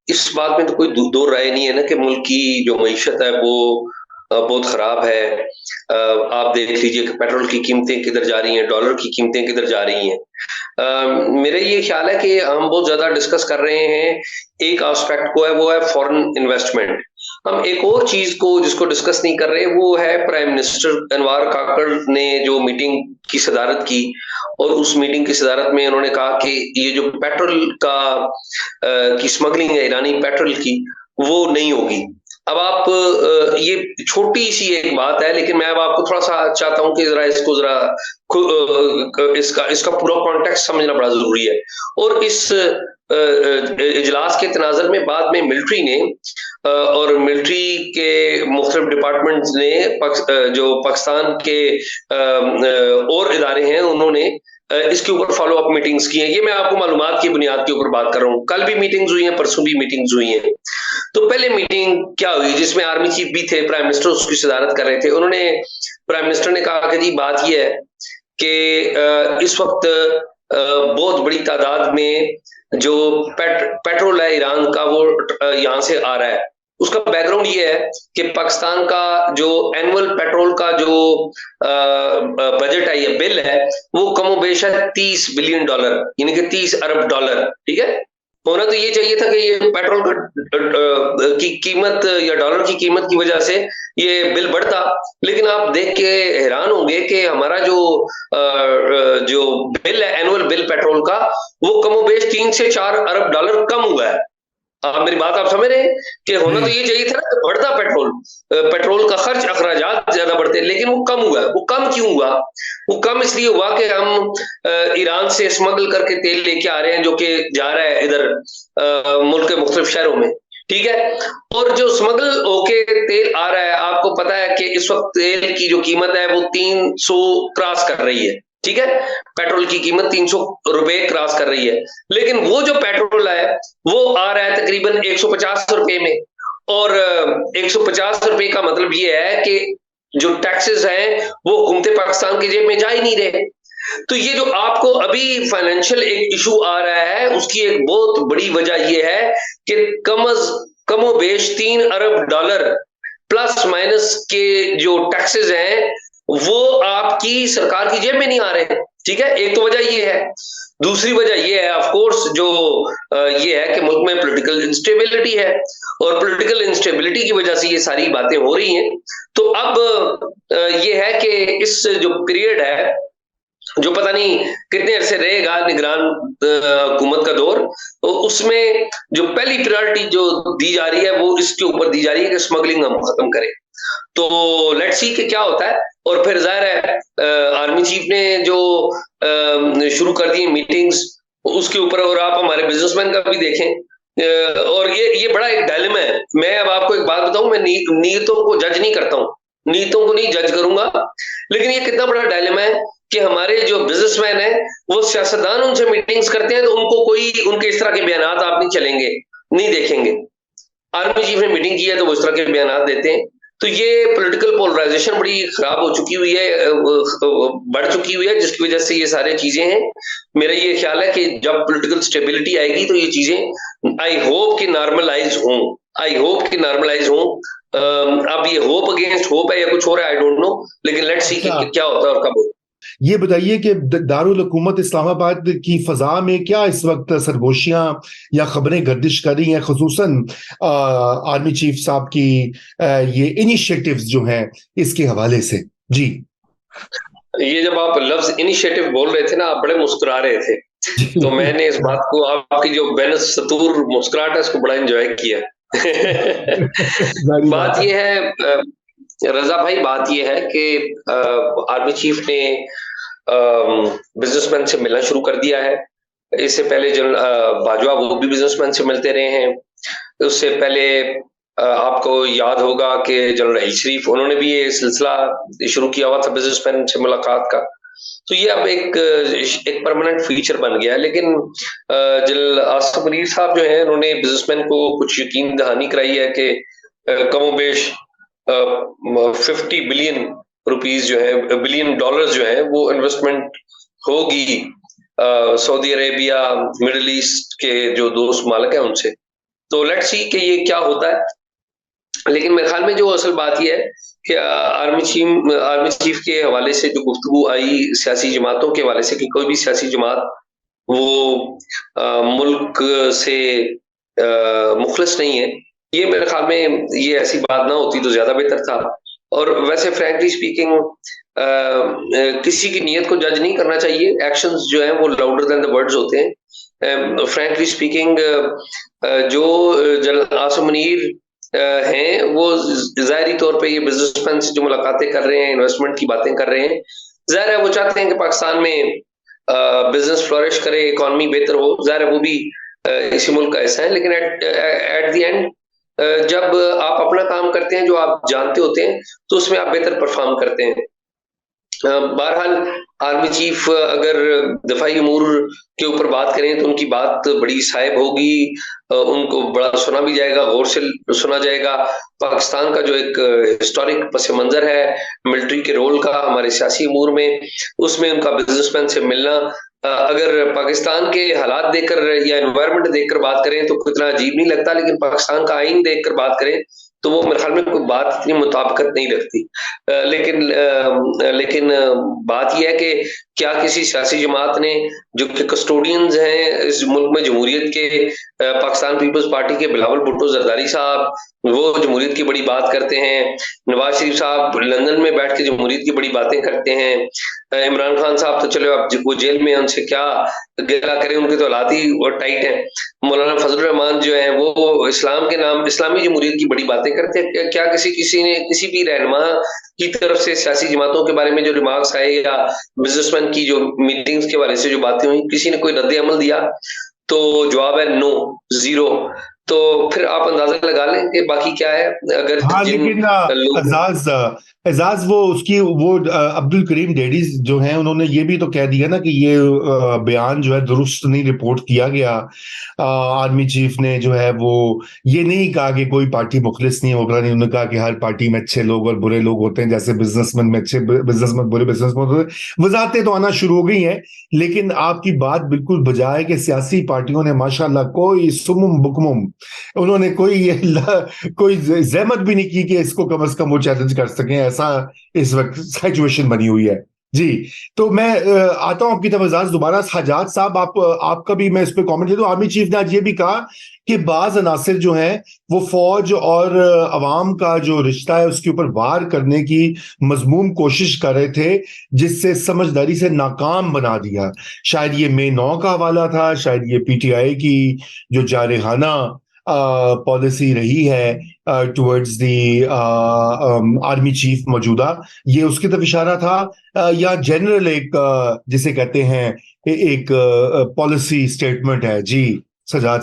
इस बात में तो कोई दो राय नहीं है ना कि मुल्क की जो मईशत है वो बहुत खराब है। आप देख लीजिए कि पेट्रोल की कीमतें किधर जा रही हैं, डॉलर की कीमतें किधर जा रही हैं। मेरे ये ख्याल है कि हम बहुत ज्यादा डिस्कस कर रहे हैं एक एस्पेक्ट को, है वो है फॉरेन इन्वेस्टमेंट। हम एक और चीज को जिसको डिस्कस नहीं कर रहे, वो है प्राइम मिनिस्टर अनवर काकड़ ने जो मीटिंग की सदारत की, और उस मीटिंग की सदारत में उन्होंने कहा कि ये जो पेट्रोल की स्मगलिंग है ईरानी पेट्रोल की, वो नहीं होगी। अब आप ये छोटी सी एक बात है, लेकिन मैं अब आपको थोड़ा सा चाहता हूं कि जरा इसको जरा इसका इसका पूरा कॉन्टेक्स्ट समझना बड़ा जरूरी है। और इस इजलास के तनाजर में बाद में मिलिट्री ने और मिलिट्री के मुख्तलिफ डिपार्टमेंट्स ने जो पाकिस्तान के और इदारे हैं उन्होंने इसके ऊपर फॉलो अप मीटिंग्स की हैं। ये मैं आपको मालूमात की बुनियाद के ऊपर बात कर रहा हूँ। कल भी मीटिंग्स हुई हैं, परसों भी मीटिंग्स हुई हैं। तो पहले मीटिंग क्या हुई जिसमें आर्मी चीफ भी थे, प्राइम मिनिस्टर उसकी सदारत कर रहे थे। उन्होंने प्राइम मिनिस्टर ने कहा कि जी बात यह है कि इस वक्त बहुत बड़ी तादाद में जो पेट्रोल है ईरान का वो यहाँ से आ रहा है। उसका बैकग्राउंड ये है कि पाकिस्तान का जो एनुअल पेट्रोल का जो बजट है, ये बिल है, वो कमोबेश है $30 बिलियन, यानी कि 30 अरब डॉलर। ठीक है, होना तो ये चाहिए था कि ये पेट्रोल की कीमत या डॉलर की कीमत की वजह से ये बिल बढ़ता, लेकिन आप देख के हैरान होंगे कि हमारा जो बिल है एनुअल बिल पेट्रोल का, वो कमोबेश 3 से 4 अरब डॉलर कम हुआ है। आप मेरी बात आप समझ रहे हैं कि होना तो ये चाहिए था कि बढ़ता पेट्रोल का खर्च, अखराजात ज्यादा बढ़ते, लेकिन वो कम हुआ। वो कम क्यों हुआ? वो कम इसलिए हुआ कि हम ईरान से स्मगल करके तेल लेके आ रहे हैं, जो कि जा रहा है इधर मुल्क के मुख्तलिफ शहरों में। ठीक है, और जो स्मगल होके तेल आ रहा है, आपको पता है कि इस वक्त तेल की जो कीमत है वो 300 क्रॉस कर रही है। ठीक है, पेट्रोल की कीमत 300 रुपए क्रॉस कर रही है, लेकिन वो जो पेट्रोल है वो आ रहा है तकरीबन 150 रुपए में। और 150 रुपए का मतलब ये है कि जो टैक्सेस हैं वो हुकूमत पाकिस्तान की जेब में जा ही नहीं रहे। तो ये जो आपको अभी फाइनेंशियल एक इशू आ रहा है, उसकी एक बहुत बड़ी वजह यह है कि कमोबेश 3 अरब डॉलर प्लस माइनस के जो टैक्सेस हैं वो आपकी सरकार की जेब में नहीं आ रहे। ठीक है, एक तो वजह ये है। दूसरी वजह ये है ऑफ कोर्स जो ये है कि मुल्क में पॉलिटिकल इंस्टेबिलिटी है, और पॉलिटिकल इंस्टेबिलिटी की वजह से ये सारी बातें हो रही हैं। तो अब ये है कि इस जो पीरियड है, जो पता नहीं कितने अरसे रहेगा निगरान हुकूमत का दौर, तो उसमें जो पहली प्रायोरिटी जो दी जा रही है वो इसके ऊपर दी जा रही है कि स्मगलिंग हम खत्म करें। तो लेट्स सी कि क्या होता है। और फिर जाहिर है आर्मी चीफ ने जो शुरू कर दी मीटिंग्स उसके ऊपर, और आप हमारे बिजनेसमैन का भी देखें, और ये बड़ा एक डायलेमा है। मैं अब आपको एक बात बताऊं, मैं नीयतों को जज नहीं करता हूं, नीयतों को नहीं जज करूंगा, लेकिन ये कितना बड़ा डायलेमा है कि हमारे जो बिजनेसमैन है वो सियासतदान उनसे मीटिंग्स करते हैं तो उनको कोई उनके इस तरह के बयान आप नहीं चलेंगे, नहीं देखेंगे। आर्मी चीफ ने मीटिंग की है तो वो इस तरह के बयान देते हैं। तो ये पॉलिटिकल पोलराइजेशन बड़ी खराब हो चुकी हुई है, बढ़ चुकी हुई है, जिसकी वजह से ये सारी चीजें हैं। मेरा ये ख्याल है कि जब पॉलिटिकल स्टेबिलिटी आएगी तो ये चीजें आई होप कि नॉर्मलाइज हों, आई होप कि नॉर्मलाइज हों। अब ये होप अगेंस्ट होप है या कुछ और है, आई डोंट नो, लेकिन लेट्स सी क्या होता है और कब होता है। ये बताइए कि दारुल हुकूमत इस्लामाबाद की फजा में क्या इस वक्त सरगोशियां या खबरें गर्दिश कर रही हैं, खुसूसन आर्मी चीफ साहब की ये इनिशिएटिव्स जो हैं इसके हवाले से? जी, ये जब आप लफ्ज इनिशिएटिव बोल रहे थे ना, आप बड़े मुस्कुरा रहे थे, तो मैंने इस बात को, आपकी जो बेनसतूर मुस्कुराहट है, इसको बड़ा एंजॉय किया। बात ये है रजा भाई, बात ये है कि आर्मी चीफ ने बिजनेसमैन से मिलना शुरू कर दिया है। इससे पहले जनरल बाजवा वो भी बिजनेसमैन से मिलते रहे हैं। उससे पहले आपको याद होगा कि जनरल अली शरीफ, उन्होंने भी ये सिलसिला शुरू किया हुआ था बिजनेसमैन से मुलाकात का। तो ये अब एक परमानेंट फीचर बन गया है। लेकिन जनरल आसिफ मुनीर साहब जो है, उन्होंने बिजनेसमैन को कुछ यकीन दहानी कराई है कि कमोबेश 50 बिलियन रुपीस जो है, बिलियन डॉलर्स जो है, वो इन्वेस्टमेंट होगी सऊदी अरेबिया, मिडिल ईस्ट के जो दोस्त मालिक हैं उनसे। तो लेट्स सी कि ये क्या होता है। लेकिन मेरे ख्याल में जो असल बात ये है कि आर्मी चीफ के हवाले से जो गुफ्तगू आई सियासी जमातों के हवाले से कि कोई भी सियासी जमात वो मुल्क से मुखलिस नहीं है, ये मेरे ख्याल में ये ऐसी बात ना होती तो ज्यादा बेहतर था। और वैसे फ्रैंकली स्पीकिंग किसी की नीयत को जज नहीं करना चाहिए, एक्शंस जो हैं वो लाउडर देन द वर्ड्स होते हैं। फ्रैंकली स्पीकिंग जो जनरल आसिम मुनीर हैं वो ज़ाहिरी तौर पे ये बिजनेसमैन से जो मुलाकातें कर रहे हैं, इन्वेस्टमेंट की बातें कर रहे हैं, ज़ाहिर है वो चाहते हैं कि पाकिस्तान में बिजनेस फ्लोरिश करे, इकॉनमी बेहतर हो, ज़ाहिर है वो भी इसी मुल्क का हिस्सा है। लेकिन एट द एंड जब आप अपना काम करते हैं जो आप जानते होते हैं तो उसमें आप बेहतर परफॉर्म करते हैं। बहरहाल आर्मी चीफ अगर दफाई अमूर के ऊपर बात करें तो उनकी बात बड़ी साहिब होगी, उनको बड़ा सुना भी जाएगा, गौर से सुना जाएगा। पाकिस्तान का जो एक हिस्टोरिक पस मंजर है मिलिट्री के रोल का हमारे सियासी अमूर में, उसमें उनका बिजनेसमैन से मिलना, अगर पाकिस्तान के हालात देखकर या एनवायरनमेंट देखकर बात करें तो इतना अजीब नहीं लगता, लेकिन पाकिस्तान का आइन देखकर बात करें तो वो मेरे ख्याल में कोई बात इतनी मुताबिकत नहीं रखती। लेकिन बात यह है कि क्या किसी सियासी जमात ने जो कि कस्टोडियंस हैं इस मुल्क में जमहूरियत के, पाकिस्तान पीपल्स पार्टी के बिलावल भुट्टो जरदारी साहब वो जमहूरियत की बड़ी बात करते हैं, नवाज शरीफ साहब लंदन में बैठ के जमहूरियत की बड़ी बातें करते हैं, इमरान खान साहब तो चलो अब वो जेल में, उनसे क्या गिला करें, उनके तो हालात ही टाइट हैं, मौलाना फजल रहमान जो है वो इस्लाम के नाम इस्लामी जमहूरियत की बड़ी बातें करते हैं। क्या किसी ने किसी भी रहनुमा की तरफ से सियासी जमातों के बारे में जो रिमार्क्स आए या बिजनेसमैन की जो मीटिंग्स के बारे से जो बातें हुई, किसी ने कोई रद्द अमल दिया? तो जवाब है नो, जीरो। तो फिर आप अंदाजा लगा लें कि बाकी क्या है। अगर हाँ, लेकिन एजाज वो उसकी वो अब्दुल करीम डेडीज जो हैं उन्होंने ये भी तो कह दिया ना कि ये बयान जो है दुरुस्त नहीं रिपोर्ट किया गया। आर्मी चीफ ने जो है वो ये नहीं कहा कि कोई पार्टी मुखलिस नहीं होगा, नहीं, उन्होंने कहा कि हर पार्टी में अच्छे लोग और बुरे लोग होते हैं, जैसे बिजनेसमैन में अच्छे बिजनेसमैन बुरे बिजनेसमैन होते हैं। वजाहतें तो आना शुरू हो गई हैं, लेकिन आपकी बात बिल्कुल बजा है कि सियासी पार्टियों ने माशाल्लाह कोई सुमुम बुकमुम उन्होंने कोई जहमत भी नहीं की कि इसको कम से कम वो चैलेंज कर सकें, ऐसा इस वक्त सिचुएशन बनी हुई है। जी, तो मैं आता हूं आपकी तरफ दोबारा। हजात साहब, आपका भी मैं इस पे कमेंट दे दूं। आर्मी चीफ ने आज ये भी कहा कि बाज अनासिर जो हैं वो फौज और अवाम का जो रिश्ता है उसके ऊपर वार करने की मजमूम कोशिश कर रहे थे, जिससे समझदारी से नाकाम बना दिया। शायद ये May 9 का हवाला था, शायद ये PTI की जो जारहाना पॉलिसी रही है टुवर्ड्स द आर्मी चीफ मौजूदा, ये उसकी तरफ इशारा था या जनरल एक जिसे कहते हैं एक पॉलिसी स्टेटमेंट है? जी सजाद